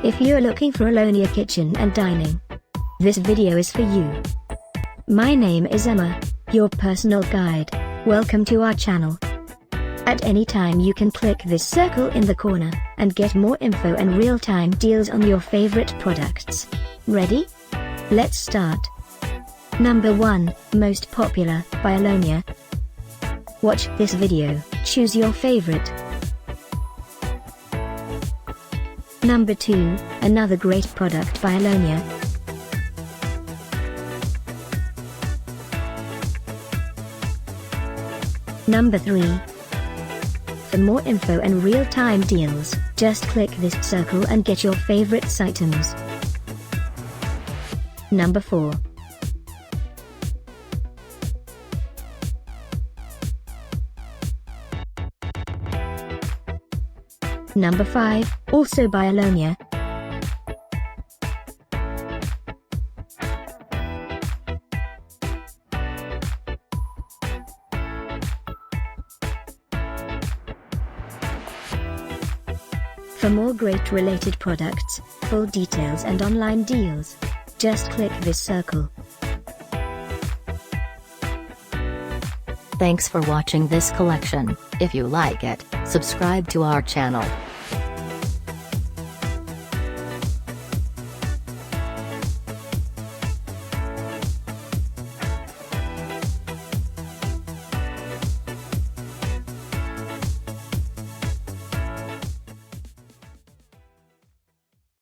If you're looking for Alonea kitchen and dining, this video is for you. My name is Emma, your personal guide. Welcome to our channel. At any time you can click this circle in the corner, and get more info and real-time deals on your favorite products. Ready? Let's start. Number 1, Most Popular, by Alonea. Watch this video, choose your favorite. Number 2, another great product by Alonea. Number 3. For more info and real-time deals, just click this circle and get your favorites items. Number 4. Number 5, also by Alonea. For more great related products, full details and online deals, just click this circle. Thanks for watching this collection. If you like it, subscribe to our channel.